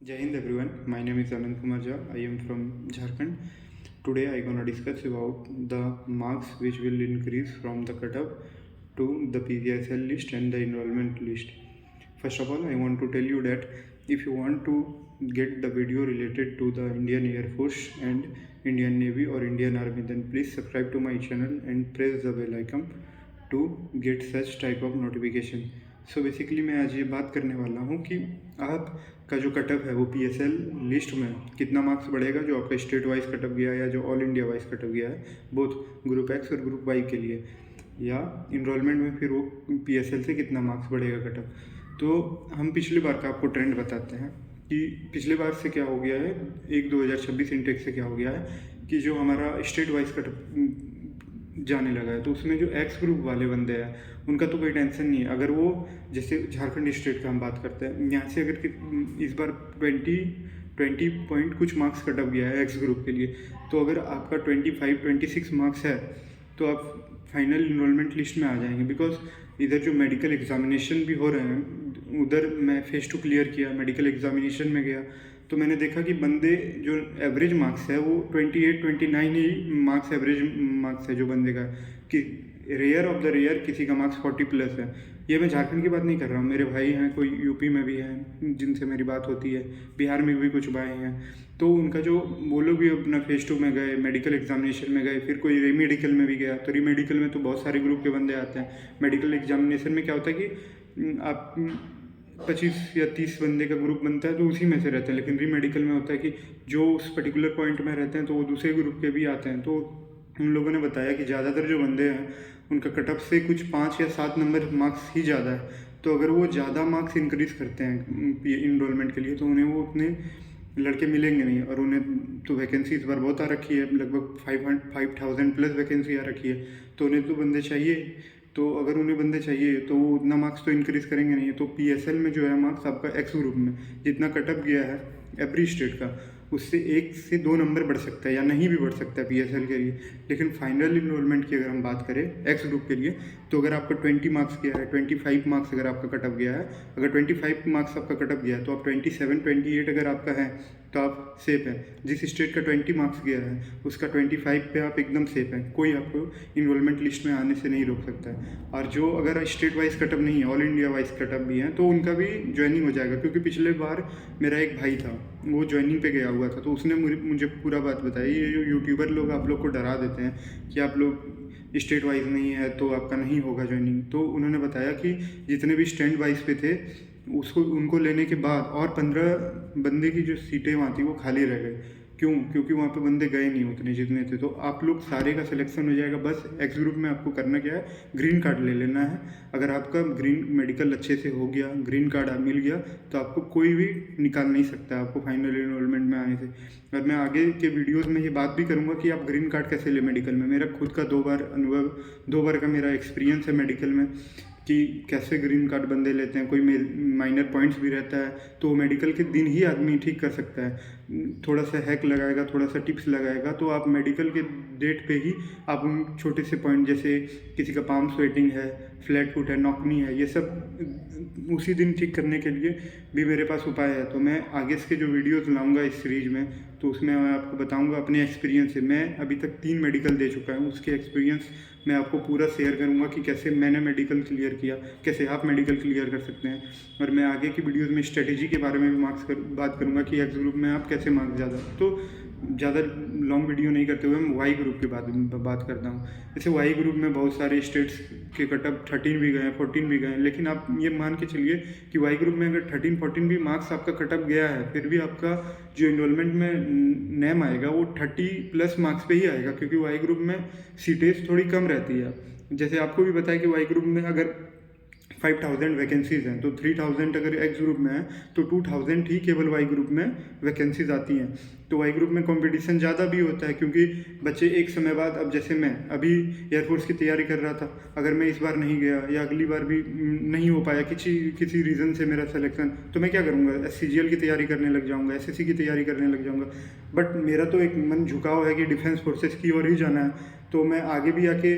Jai Hind everyone, my name is Anand Kumar Jha. I am from Jharkhand. Today I gonna discuss about the marks which will increase from the cutoff to the PGSL list and the enrollment list. First of all, I want to tell you that if you want to get the video related to the Indian Air Force and Indian Navy or Indian Army, then please subscribe to my channel and press the bell icon to get such type of notification. So basically मैं आज ये बात करने वाला हूँ कि आपका जो कटअप है वो पीएसएल लिस्ट में कितना मार्क्स बढ़ेगा, जो आपका स्टेट वाइज कटअप गया है या जो ऑल इंडिया वाइज कटअप गया है, बोथ ग्रुप एक्स और ग्रुप वाई के लिए, या इनरोलमेंट में फिर वो पीएसएल से कितना मार्क्स बढ़ेगा कटअप। तो हम पिछली बार का आपको ट्रेंड बताते हैं कि पिछले बार से क्या हो गया है, 2026 इंटेक से क्या हो गया है कि जो हमारा स्टेट वाइज कटअप जाने लगा है, तो उसमें जो एक्स ग्रुप वाले बंदे हैं उनका तो कोई टेंशन नहीं है। अगर वो जैसे झारखंड स्टेट का हम बात करते हैं, यहाँ से अगर इस बार 20 पॉइंट कुछ मार्क्स कटअप गया है एक्स ग्रुप के लिए, तो अगर आपका 26 मार्क्स है तो आप फाइनल इनरोलमेंट लिस्ट में आ जाएंगे। बिकॉज इधर जो मेडिकल एग्जामिनेशन भी हो रहे हैं, उधर मैं फेस टू क्लियर किया, मेडिकल एग्जामिनेशन में गया तो मैंने देखा कि बंदे जो एवरेज मार्क्स है वो 28-29 ही मार्क्स एवरेज मार्क्स है जो बंदे का, कि रेयर ऑफ द रेयर किसी का मार्क्स 40+ है। ये मैं झारखंड की बात नहीं कर रहा हूँ, मेरे भाई हैं, कोई यूपी में भी हैं जिनसे मेरी बात होती है, बिहार में भी कुछ भाई हैं, तो उनका जो वो लोग भी अपना फेस टू में गए, मेडिकल एग्जामिनेशन में गए, फिर कोई रीमेडिकल में भी गया। तो रीमेडिकल में तो बहुत सारे ग्रुप के बंदे आते हैं। मेडिकल एग्जामिनेशन में क्या होता है कि आप 25 या 30 बंदे का ग्रुप बनता है तो उसी में से रहते हैं, लेकिन री मेडिकल में होता है कि जो उस पर्टिकुलर पॉइंट में रहते हैं तो वो दूसरे ग्रुप के भी आते हैं। तो उन लोगों ने बताया कि ज़्यादातर जो बंदे हैं उनका कटअप से कुछ 5 या 7 नंबर मार्क्स ही ज़्यादा है। तो अगर वो ज़्यादा मार्क्स इंक्रीज़ करते हैं इनरोलमेंट के लिए तो उन्हें वो उतने लड़के मिलेंगे नहीं। और उन्हें तो वैकेंसी इस बार बहुत आ रखी है, लगभग 5,000+ वैकेंसी आ रखी है, तो उन्हें तो बंदे चाहिए। तो अगर उन्हें बंदे चाहिए तो वो उतना मार्क्स तो इंक्रीज़ करेंगे नहीं। तो पीएसएल में जो है मार्क्स आपका एक्स ग्रुप में जितना कटअप गया है एवरी स्टेट का, उससे 1 से 2 नंबर बढ़ सकता है या नहीं भी बढ़ सकता है पीएसएल के लिए। लेकिन फाइनल इनरोलमेंट की अगर हम बात करें एक्स ग्रुप के लिए, तो अगर आपका 20 मार्क्स गया है, 25 मार्क्स अगर आपका कटअप गया है, अगर 25 मार्क्स आपका कटअप गया है तो आप 27-28 अगर आपका है तो आप सेफ हैं। जिस स्टेट का 20 मार्क्स गया है उसका 25 पे आप एकदम सेफ हैं, कोई आपको इनरोलमेंट लिस्ट में आने से नहीं रोक सकता है। और जो अगर स्टेट वाइज कटअप नहीं है, ऑल इंडिया वाइज कटअप भी है, तो उनका भी ज्वाइनिंग हो जाएगा। क्योंकि पिछले बार मेरा एक भाई था, वो ज्वाइनिंग पे गया हुआ था, तो उसने मुझे पूरा बात बताई। ये जो यूट्यूबर लोग आप लोग को डरा देते हैं कि आप लोग स्टेट वाइज नहीं है तो आपका नहीं होगा ज्वाइनिंग, तो उन्होंने बताया कि जितने भी स्टैंड वाइज पे थे उसको उनको लेने के बाद और 15 बंदे की जो सीटें वहाँ थी वो खाली रह गई। क्यों? क्योंकि वहाँ पे बंदे गए नहीं उतने जितने थे। तो आप लोग सारे का सिलेक्शन हो जाएगा। बस एक्स ग्रुप में आपको करना क्या है, ग्रीन कार्ड ले लेना है। अगर आपका ग्रीन मेडिकल अच्छे से हो गया, ग्रीन कार्ड मिल गया, तो आपको कोई भी निकाल नहीं सकता आपको फाइनल इनरोलमेंट में आने से। और मैं आगे के वीडियोज़ में ये बात भी करूँगा कि आप ग्रीन कार्ड कैसे ले मेडिकल में। मेरा खुद का 2 बार अनुभव, 2 बार का मेरा एक्सपीरियंस है मेडिकल में कि कैसे ग्रीन कार्ड बंदे लेते हैं। कोई माइनर पॉइंट्स भी रहता है तो मेडिकल के दिन ही आदमी ठीक कर सकता है। थोड़ा सा हैक लगाएगा, थोड़ा सा टिप्स लगाएगा, तो आप मेडिकल के डेट पे ही आप उन छोटे से पॉइंट, जैसे किसी का पाम स्वेटिंग है, फ्लैट फुट है, नॉकनी है, ये सब उसी दिन ठीक करने के लिए भी मेरे पास उपाय है। तो मैं आगे के जो वीडियोज़ लाऊंगा इस सीरीज़ में, तो उसमें मैं आपको बताऊंगा अपने एक्सपीरियंस से। मैं अभी तक 3 मेडिकल दे चुका हूँ, उसके एक्सपीरियंस मैं आपको पूरा शेयर करूंगा कि कैसे मैंने मेडिकल क्लियर किया, कैसे आप मेडिकल क्लियर कर सकते हैं। और मैं आगे की वीडियोज़ में स्ट्रेटेजी के बारे में भी बात करूंगा कि एक्स ग्रुप में आप कैसे मार्क्स ज़्यादा लॉन्ग वीडियो नहीं करते हुए मैं वाई ग्रुप की बात करता हूँ। जैसे वाई ग्रुप में बहुत सारे स्टेट्स के कटअप 13 भी गए, 14 भी गए, लेकिन आप ये मान के चलिए कि वाई ग्रुप में अगर 13-14 भी मार्क्स आपका कटअप गया है, फिर भी आपका जो इनरोलमेंट में नेम आएगा वो 30+ मार्क्स पे ही आएगा, क्योंकि वाई ग्रुप में सीटें थोड़ी कम रहती है। जैसे आपको भी पता है कि वाई ग्रुप में अगर 5,000 वैकेंसीज़ हैं तो 3,000 अगर एक्स ग्रुप में है तो 2,000 ही केवल वाई ग्रुप में वैकेंसीज आती हैं। तो वाई ग्रुप में कंपटीशन ज़्यादा भी होता है, क्योंकि बच्चे एक समय बाद, अब जैसे मैं अभी एयरफोर्स की तैयारी कर रहा था, अगर मैं इस बार नहीं गया या अगली बार भी नहीं हो पाया किसी रीज़न से मेरा सिलेक्शन, तो मैं क्या करूँगा, SCGL की तैयारी करने लग जाऊँगा, SSC की तैयारी करने लग जाऊँगा। बट मेरा तो एक मन झुकाव है कि डिफेंस फोर्सेस की ओर ही जाना है, तो मैं आगे भी आके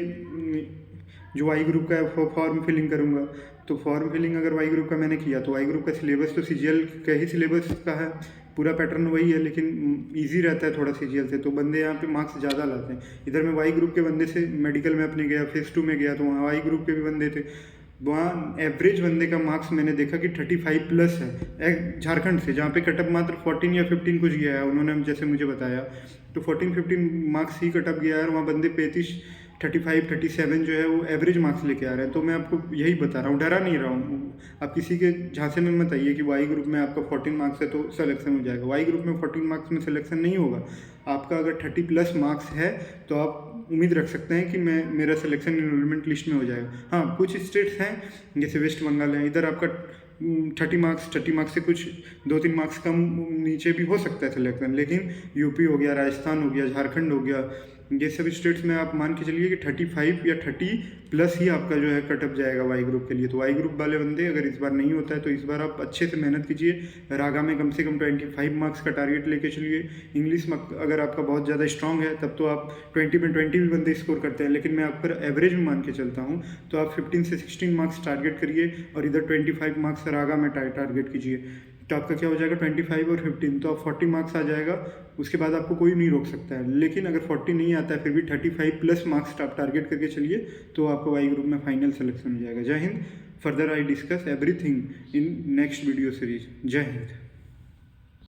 जो वाई ग्रुप का फॉर्म फिलिंग करूँगा। तो फॉर्म फिलिंग अगर वाई ग्रुप का मैंने किया तो वाई ग्रुप का सिलेबस तो सीजीएल का ही सिलेबस का है, पूरा पैटर्न वही है, लेकिन इजी रहता है थोड़ा सीजीएल से, तो बंदे यहाँ पे मार्क्स ज़्यादा लाते हैं। इधर मैं वाई ग्रुप के बंदे से मेडिकल में अपने गया, फेज़ 2 में गया, तो वहाँ वाई ग्रुप के भी बंदे थे, वहाँ एवरेज बंदे का मार्क्स मैंने देखा कि 35 प्लस है झारखंड से, जहाँ पे कटअप मात्र 14 या 15 कुछ गया है, उन्होंने जैसे मुझे बताया, तो 14-15 मार्क्स ही कटअप गया है, और वहाँ बंदे 35-37 जो है वो एवरेज मार्क्स लेके आ रहे हैं। तो मैं आपको यही बता रहा हूँ, डरा नहीं रहा हूँ। आप किसी के झांसे में मत आइए कि वाई ग्रुप में आपका 14 मार्क्स है तो सिलेक्शन हो जाएगा। वाई ग्रुप में 14 मार्क्स में सिलेक्शन नहीं होगा। आपका अगर 30 प्लस मार्क्स है तो आप उम्मीद रख सकते हैं कि मेरा सिलेक्शन इनरोलमेंट लिस्ट में हो जाएगा। हाँ, कुछ स्टेट्स हैं जैसे वेस्ट बंगाल है, इधर आपका 30 मार्क्स से कुछ 2-3 मार्क्स कम नीचे भी हो सकता है सिलेक्शन, लेकिन यूपी हो गया, राजस्थान हो गया, झारखंड हो गया, ये सभी स्टेट्स में आप मान के चलिए कि 35 या 30 प्लस ही आपका जो है कटअप जाएगा वाई ग्रुप के लिए। तो वाई ग्रुप वाले बंदे अगर इस बार नहीं होता है तो इस बार आप अच्छे से मेहनत कीजिए, रागा में कम से कम 25 मार्क्स का टारगेट लेके चलिए। इंग्लिश में अगर आपका बहुत ज़्यादा स्ट्रॉन्ग है तब तो आप 20 में 20 भी बंदे स्कोर करते हैं, लेकिन मैं आपका एवरेज में मान के चलता हूँ, तो आप 15 से 16 मार्क्स टारगेट करिए और इधर 25 मार्क्स रागा में टारगेट कीजिए, तो आपका क्या हो जाएगा 25 और 15, तो आप 40 मार्क्स आ जाएगा। उसके बाद आपको कोई नहीं रोक सकता है। लेकिन अगर 40 नहीं आता है फिर भी 35 प्लस मार्क्स आप टारगेट करके चलिए, तो आपको वाई ग्रुप में फाइनल सिलेक्शन हो जाएगा। जय Hind. Further I discuss everything in next video series. जय हिंद।